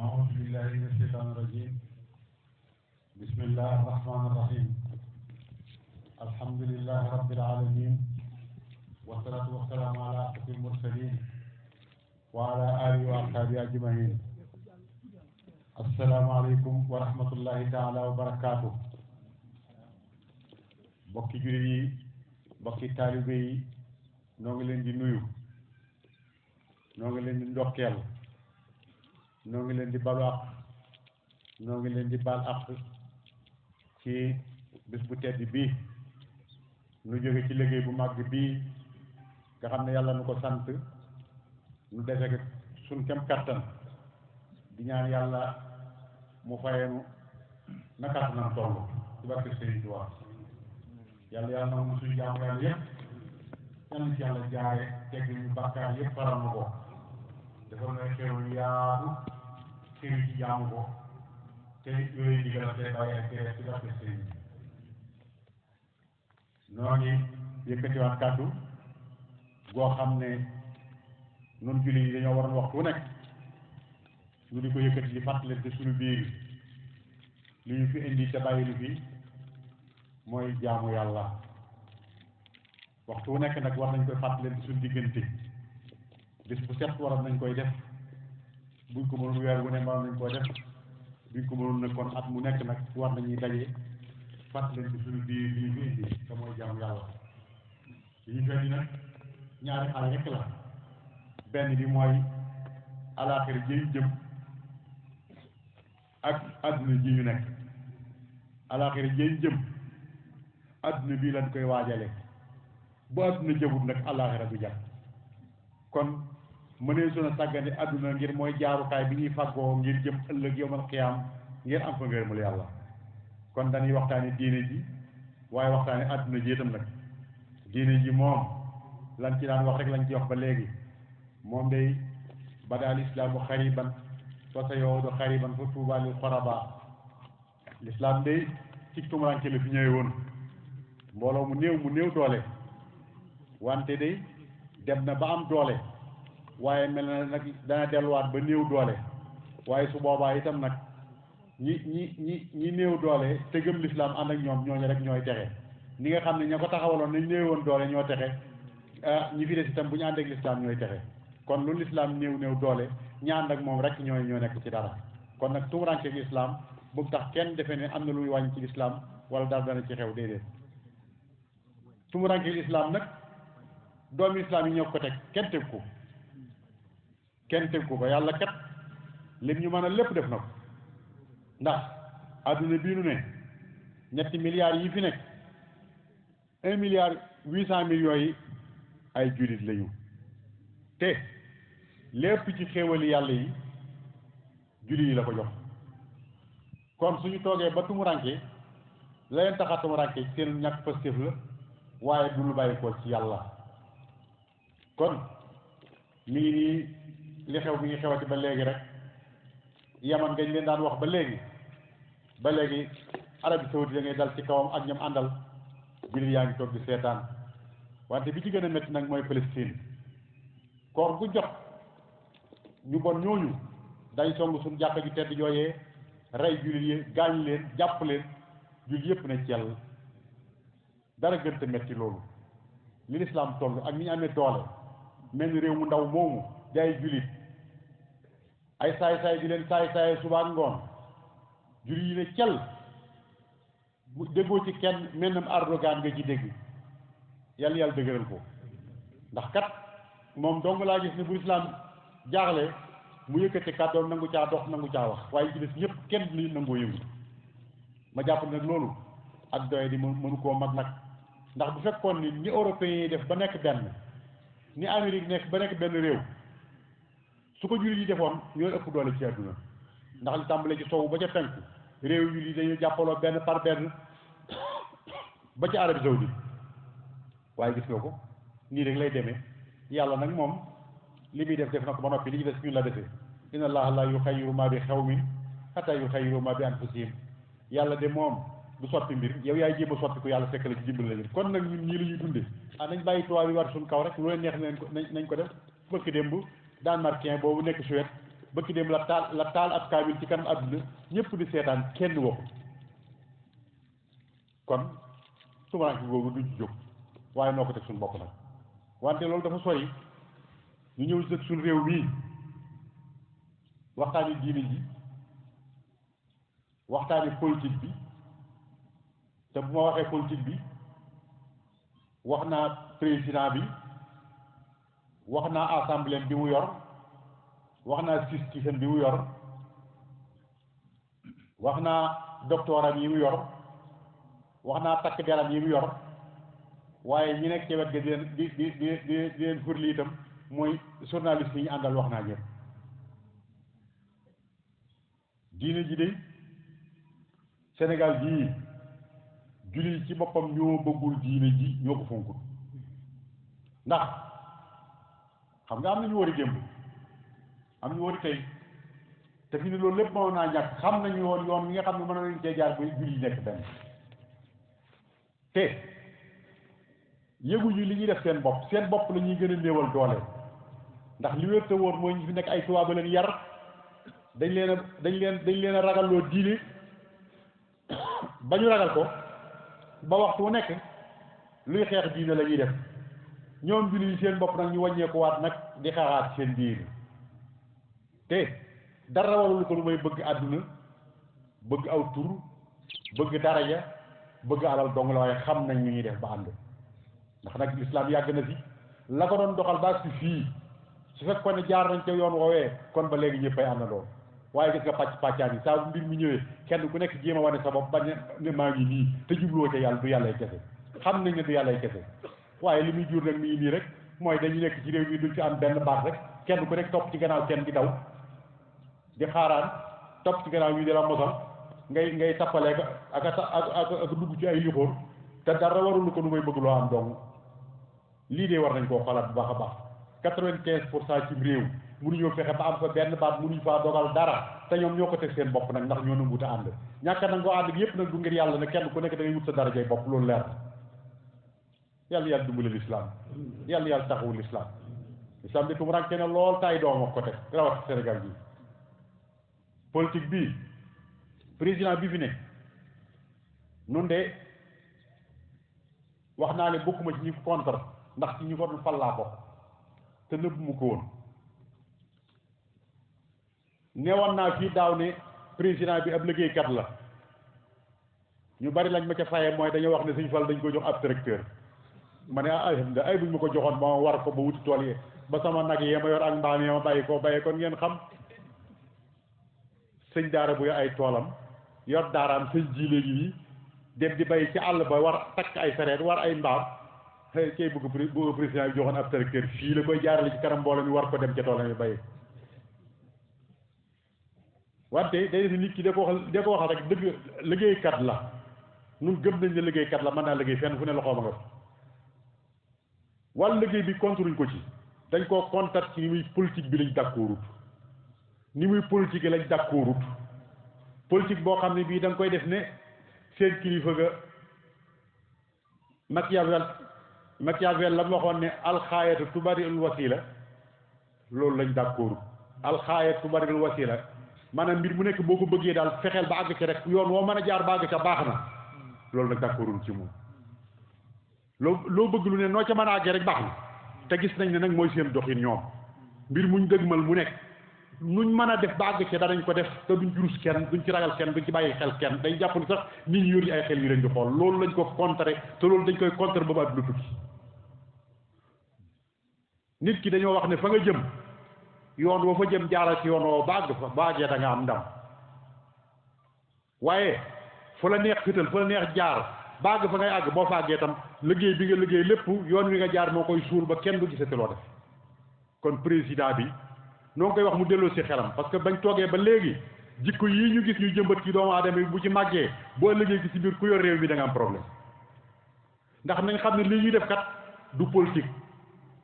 أعوذ بالله من الشيطان الرجيم بسم الله الرحمن الرحيم الحمد لله رب العالمين والصلاة والسلام على أشرف المرسلين وعلى آله وأصحابه أجمعين السلام عليكم ورحمة الله تعالى وبركاته bokki jullit yi bokki taalibe yi noo ngi leen di nuyu noo ngi leen di ndokkeel noo ngi leen di balu àq noo ngi leen di bal àq ci bis bu tedd bii nu jóge ci liggéey bu màgg bii nga xam ne yàlla nu ko sant nu defe suñ kem kattan di ñaan yàlla mu fayeenu na kattanam toll ci barke Sëriñ Tuubaa yàlla na mu suñu jaamu yàlla yëpp yàlla ci yàlla jaare tegg ñu bàkkaar yëpp faral na ko dafa na xew yu yaatu xew ci jaamu ko te yooyu digal te bàyyi ak tere ci barke sëriñ noo ngi yëkkatiwaat kàddu goo xam ne nun jullit yi dañoo waroon waxtu nekk ñu di ko yëkkati di fàttalante suñu biir li ñu fi indi te bàyyi lu fi mooy jaamu yàlla waxtu wu nekk nag war nañ koy fàttalante suñu diggante bis bu set waroon nañ koy def buñ ko mënul weer wu ne waroon nañ koy def buñ ko mënul nag kon at mu nekk nag war nañuy daje fàttalante suñu biir li ñu fi indi te mooy jaamu yàlla li ñu fi indi nag ñaari xaaj rekk la benn bi mooy alaaxira ji ñu jëm ak adduna ji ñu nekk alaaxira ji ñu jëm adduna bii lañ koy waajale bu adduna jëmut nag alaaxira du jàpp kon mënee suna sàggane adduna ngir mooy jaarukaay bi ñuy fàggoo ngir jëm ëllëg yawmal qiyaam ngir am fa ngërëmul yàlla kon dañuy waxtaane diine ji waaye waxtaane adduna ji itam nag diine ji moom lan ci daan wax rek lañ ci wax ba léegi moom day badaal islaamu xariban fa sayaudu xariban fa tuubaa lil xurabaa lislaam day ci tumuranke la fi ñëwee woon mbooloo mu néew doole wante day dem na ba am doole waaye mel na nag dana delluwaat ba néew doole waaye su boobaa itam nag ñi néew doole te gëm lislaam ànd ak ñoom ñooñu rek ñooy texe ni nga xam ne ña ko taxawaloon nañ néewoon doole ñoo texe ñi fi des itam bu ñu ànd ak lislaam ñooy texe kon lu lislaam néew doole ña ànd ak moom rek ñoo nekk ci dara kon nag tumuranke ak lislaam bu tax kenn defe ne am na luy wàññi ci lislaam wala dara dana ci xew déedéet tumuranke ak lislaam nag doomi lislaam yi ñoo ko teg kenn teg ko yàlla kat lim ñu mën a lépp def na ko ndax adduna bii nu ne ñetti milliards yi fi nekk 1,8 milliard yi ay jullit lañu te lépp ci xéewali yàlla yi jullit yi la ko jox kon suñu toogee ba tumuranke la leen taxa tumuranke seen ñàkk positif la waaye du lu bàyyi ko ci yàlla kon mi ngi nii li xew mi ngi xewati ba léegi rek yaman ngañ leen daan wax ba léegi Arabie Saoudite da ngay dal ci kawam ak ñoom àndal jullit yaa ngi toog di seetaan wante bi ci gën a métti nag mooy Palestine koor gu jot ñu bon ñooñu dañ song suñu jàkka ju tedd jooyee rey jullit yi gaañ leen jàpp leen jullit yépp na cell dara gënta métti loolu li lislaam toll ak ni ñu amee doole mel ni réew mu ndaw moomu di ay jullit ay saay-saay di leen saay-saay suba ak ngoon jullit yi ne cell bu déggoo ci kenn mel nam Erdogan nga ci dégg yàlla dëgëral ko ndax kat moom dong laa gis ne bu lislaam jaaxle mu yëkkati kàddoom nangu caa dox nangu caa wax waaye ci des ñëpp kenn li nangoo yëngu ma jàpp nag loolu ak doye di mënu koo mag nag ndax bu fekkoon ni européens yi def ba nekk benn ni Amérique nekk ba nekk benn réew su ko jullit yi defoon ñoo ëpp doole ci àdduna ndax li tàmbalee ci sowu ba ca penku réew yu yi dañu jàppaloo benn par benn ba ca Arabie Saoudite waaye gis nga ko nii rek lay demee yàlla nag moom li muy def na ko ba noppi li ñu des ñun la defee inna allaha la yuxayyiru ma bi xawmin hatta yuxayyiru ma bi anfusihim yàlla de moom du soppi mbir yow yaay jéem a soppi ko yàlla fekk la ci dimbali la kon nag ñun ñii la ñuy dundee nañ bàyyi tubaab yi war suñu kaw rek lu leen neex nañ ko def bëkk démb Danemarkien boobu nekk Suède bëkki dem la taal ab kaamil ci kanam àdduna ñëpp di seetaan kenn waxu kon tumaranke googu duñ ci jóg waaye noo ko teg suñu bopp nag wante loolu dafa sori ñu ñëw si suñu réew mii waxtaani diine ji waxtaani politique bi te bu ma waxee politique bi wax naa président bi wax naa assemblée bi mu yor wax naa justice bi mu yor wax naa doctoram yi mu yor wax naa takk deram yi mu yor waaye ñi nekk ci wet ga di leen furli itam mooy journaliste yi ñu àndal wax naa ñëpp diine ji de Sénégal gii jullit ci boppam ñoo bëggul diine ji ñoo ko fonkul ndax xam nga am na ñu war a démb am ñu war a tey te fi ne loolu lépp mënoon naa ñàkk xam nañu woon yoon mi nga xam ne mën nañu cee jaar ba jullit nekk benn te yëguñu li ñuy def seen bopp la ñuy gën a néewal doole ndax li wér te wóor mooy ñu fi nekk ay tubaab ba leen yar dañ leen a ragalloo diine ba ñu ragal ko ba waxtu wu nekk luy xeex diine la ñuy def ñoom jullit yi seen bopp nag ñu wàññeeku waat nag di xaaraat seen diine te dara warul ko lu may bëgg àdduna bëgg aw tur bëgg daraja bëgg alal dong la waaye xam nañ ñu ñuy def ba ànd ndax nag lislaam yàgg na fi la ko doon doxal ba si fii su fekkoon ne jaar nañ ca yoon woowee kon ba léegi ñëppay àndandoo waaye gis nga pàcc pàccaan yi saa bu mbir mi ñëwee kenn ku nekk jéem a wane sa bopp ba ne maa ngi nii te jubloo ca yàlla du yàllay kese xam nañ ne du yàllay kese waaye li muy jur nag mi ngi nii rek mooy dañu nekk ci réew mi duñ ci am benn baat rek kenn ku nekk topp ci gannaaw kenn di daw di xaaraan topp ci gannaaw ñu di la mosal ngay tappalee ak dugg ci ay lixóor te dara warul ko nu may bëgg loo am dong lii de war nañ koo xalaat bu baax a baax 95% ci réew mënuñoo fexe ba am fa benn baat mënuñu faa dogal dara te ñoom ñoo ko teg seen bopp nag ndax ñoo nanguwut a ànd ñàkk nangoo ànd gi yëpp nag du ngir yàlla ne kenn ku nekk da ngay wut sa darajay bopp loolu leer yàlla dimbali lislaam yàlla taxawu lislaam de tumuraanke na lool tay doom ak ko teg rawat Sénégal bi politique bi président bi fi ne nun de wax naa ne bokkuma ci ñi contre ndax ci ñi ko fal laa bokk te nëbb mu ko woon newoon naa fii daaw ne président bi ab liggéeykat la ñu bari lañ ma ca faye mooy dañoo wax ne suñ fal dañ ko jox ab tracteur ma ne ay buñ ma ko joxoon ba ma war ko ba wuti tool yi ba sama nag yee ma yor ak mbaam yee ma bàyyi koo bàyyee kon ngeen xam sëñ daara bu ay toolam yor daaraam sëñ ji léegi nii dem di bay ci àll ba war takk ay sareet war ay mbaam kay bëgg président bi joxoon ab tracteur fii la koy jaarale ci kanam mbooloo mi war ko dem ca toolam yi bay wante day def nit ki da ko waxal rek dëgg liggéeykat la nun gëm nañ ne liggéeykat la mën naa liggéey fenn fu ne loxooma nga wàllu liggéey bi contruñ ko ci dañ koo kontat ci ni muy politique bi lañ d'accordut ni muy politique lañ d'accordut politique boo xam ne bii da nga koy def ne seen kilifa ga Machiavel la mu waxoon ne alxaayatu tubaril wasila loolu lañ d'accordut alxaayatu tubaril wasila maanaam mbir mu nekk boo ko bëggee daal fexeel ba àgg ca rek yoon woo mën a jaar ba àgg ca baax na loolu nag d'accordul ci moom loo bëgg lu ne noo ca mën a àggee rek baax na te gis nañ ne nag mooy seen doxin ñoom mbir muñ dëgmal mu nekk nuñ mën a def ba àgg ca danañ ko def te duñ jurus kenn duñ ci ragal kenn duñ ci bàyyi xel kenn dañ jàpp ni sax nit ñi yor ay xel yu leen di xool loolu lañ ko contrer te loolu dañ koy contrer ba mu àdduna tukki nit ki dañoo wax ne fa nga jëm yoon woo fa jëm jaaral ci yoon woo baag fa baagee da nga am ndam waaye fu la neex fital fu la neex jaar baag fa ngay àgg boo fa àggee tam liggéey bi nga liggéey lépp yoon wi nga jaar moo koy suul ba kenn du gisati loo def kon président bi noo ngi koy wax mu delloo si xelam parce que bañ toogee ba léegi jikko yii ñu gis ñu jëmbat ci doomu aadama bi bu ci màggee boo liggéey gi si biir ku yor réew mi da nga am problème ndax nañ xam ne lii ñuy def kat du politique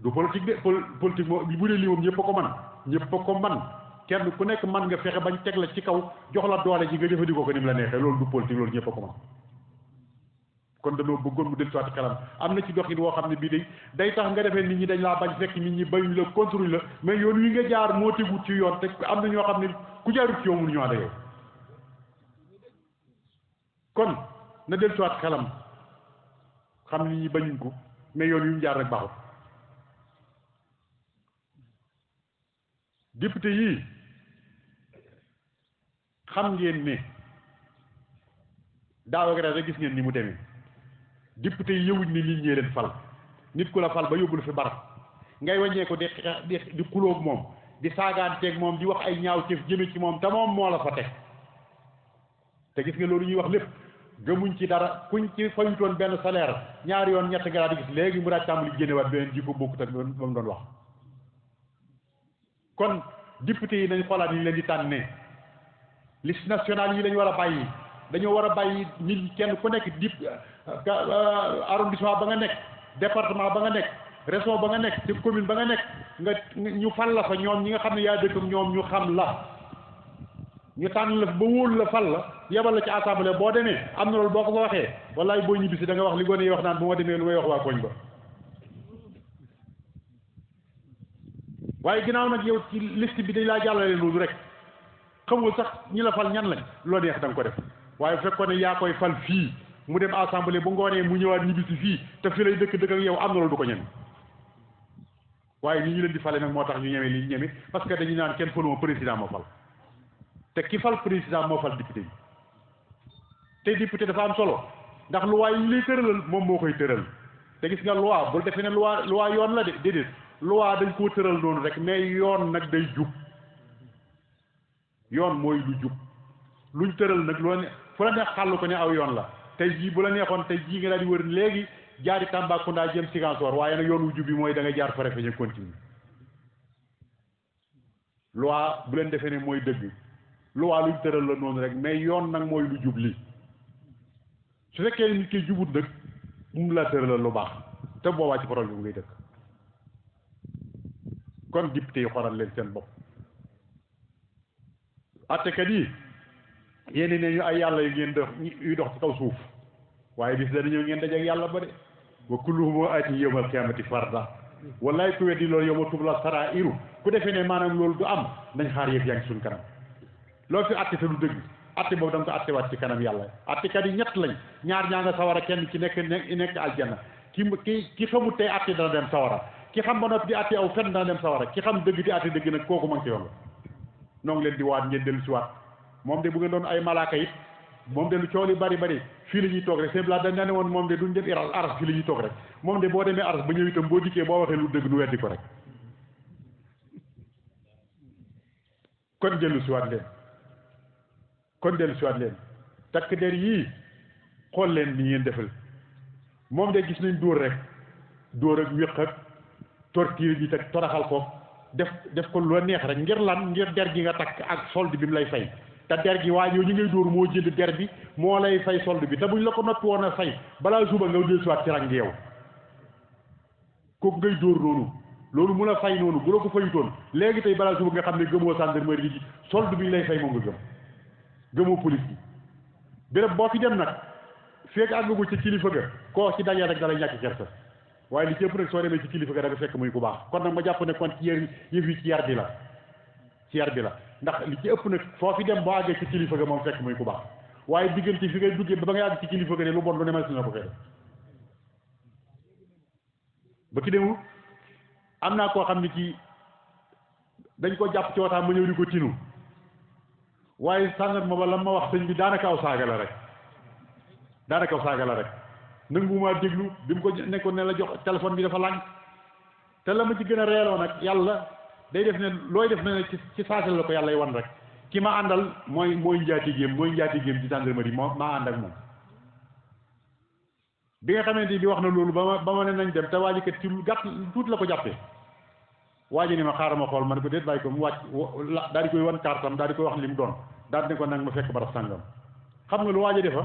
de politique moo bu dee lii moom ñëpp a ko man ñëpp a ko man kenn ku nekk man nga fexe bañ teg la ci kaw jox la doole ji nga jëfandikoo ko ni mu la neexee loolu du politique loolu ñëpp a ko man kon dañoo bëggoon mu del soit xelam am na ci doxin woo xam ne bii day tax nga defee nit ñi dañ laa bañ fekk nit ñi bañ la contrôle la mais yoon wi nga jaar moo tegu ci yoon te am na ñoo xam ne ku jaarut ci yow mënu ñu ànd yow kon na del soit xelam xam nit ñi bañuñ ko mais yoon wi mu jaar rek baaxut député yii xam ngeen ne daaw ak ren rek gis ngeen ni mu demee député yi yëwuñ ne nit ñee leen fal nit ku la fal ba yóbbul fi barab ngay wàññee ko di xulóog moom di saagaanteeg moom di wax ay ñaaw cëf jëme ci moom te moom moo la fa teg te gis nga loolu ñuy wax lépp gëmuñ ci dara kuñ ci fayutoon benn salaire ñaari yoon ñett nga di gis léegi mu daal tàmbali génnewaat beneen ji ko bokkut ak ba mu doon wax kon député yi nañ xoolaat yi leen di tànnee liste nationale yi lañ war a bàyyi dañoo war a bàyyi nit ñi kenn ku nekk arrondissement ba nga nekk département ba nga nekk région ba nga nekk ci commune ba nga nekk nga ñu fal la fa ñoom ñi nga xam ne yaa dëkk ak ñoom ñu xam la ñu tànn la ba wóolu la fal la yebal la ci assemblée boo demee am na loolu boo ko fa waxee wallaay boo ñibbisi da nga wax li gone yi wax naan bu ma demee lu may wax waa koñ ba waaye ginnaaw nag yow ci liste bi dañ laa jàllale loolu rek xamul sax ñi la fal ñan lañ loo neex da nga ko def waaye fekkoon ne yaa koy fal fii mu dem assemblée bu ngoonee mu ñëwaat ñibbisi fii te fii lay dëkk ak yow am na loolu du ko ñeme waaye ñi ñu leen di fale nag moo tax ñu ñeme li ñu ñeme parce que dañu naan kenn faluma président moo fal te ki fal président moo fal député yi te député dafa am solo ndax loi yi lay tëralal moom moo koy tëral te gis nga loi bul defee ne loi yoon la de déedéet loi dañ koo tëral noonu rek mais yoon nag day jub yoon mooy lu jub luñ tëral nag loo ne fu la neex xàll ko ne aw yoon la tey jii bu la neexoon tey jii nga daal di wër léegi jaari Tambacounda jëm Ziguinchor waaye nag yoon wu jub bi mooy da nga jaar Farafeñe continue loi bu leen defee ne mooy dëgg loi luñ tëral la noonu rek mais yoon nag mooy lu jub li su fekkee nit ki jubut nag mu la tëralal lu baax te boobaa ci problème ngay dëkk kon député yi xoolal leen seen bopp attekat yi yéen ne ñu ay yàlla yu ngeen dox yu dox ci kaw suuf waaye bis dana ñëw ngeen dajeek yàlla ba de wa kulluhum aati yawmal qiyaamati farda wallaay ku weddi loolu yawma tubla saraa'iru ku defee ne maanaam loolu du am nañ xaar yëf yaa ngi suñ kanam loo fi atte te du dëgg atte boobu da nga ko attewaat ci kanam yàlla attekat yi ñett lañ ñaar ñaa nga sawara kenn ci nekk aljanna ki xamut tey atte dana dem sawara ki xam ba noppi di atte aw fenn dana dem sawara ki xam dëgg di atte dëgg nag kooku ma ngi ci yoon la noo ngi leen di waat ngeen dellu si waat moom de bu ngeen doon ay malaaka it moom de lu coow li bari bari fii la ñuy toog rek sëñ dañ ne woon moom de duñ dem aras fii la ñuy toog rek moom de boo demee aras ba ñëw itam boo dikkee boo waxee lu dëgg nu weddi ko rek kon dellu si waat leen takk der yii xool leen ni ngeen defal moom de gis nañ dóor ak wéq ak torture bi teg toraxal ko def ko lu neex rek ngir lan ngir der gi nga takk ak solde bi mu lay fay te der gi waa yow ñu ngay dóor moo jënd der bi moo lay fay solde bi te buñ la ko noppi woon a fay balaa suba nga del siwaat ci rang yow kooku ngay dóor noonu loolu mu la fay noonu bu la ko fayutoon léegi tey balaa suba nga xam ne gëmoo gendarmerie gi solde bi ñu lay fay moom nga gëmoo police bi béréb boo fi dem nag fekk àggagu ci kilifa ga koo ci dajee rek dalay ñàkk kersa waaye li ci ëpp nag soo demee ci kilifa ga da nga fekk muy ku baax kon nag ma jàpp ne kon ci yëf yi ci yar bi la ndax li ci ëpp nag foo fi dem boo àggee ci kilifa ga moom fekk muy ku baax waaye diggante fi ngay duggee ba ngay àgg ci kilifa ga ne lu bon lu ne ma si na ko fee ba ki demu am naa koo xam ne ci dañ ko jàpp ci waxtaan ma ñëw di ko tinu waaye sàngat ma ba la ma wax sëñ bi daanaka aw saaga la rek nangu maa déglu bi mu ko nekkoon ne la jox téléphone bi dafa lànk te la ma ci gën a reeloo nag yàlla day def ne looy def ne ci saasal la ko yàlla wan rek ki ma àndal mooy njaatigéem ci gendarmerie maa ànd ak moom bi nga xamante bi wax na loolu ba ma ne nañ dem te waa ji kat ci lu gàtt tuuti la ko jàppee waa ji ni ma xaaral ma xool ma ne ko déet bàyyi ko mu wàcc daal di koy wan kartam daal di koy wax li mu doon daal di ne ko nag ma fekk barab sàngam xam nga lu waa ji defa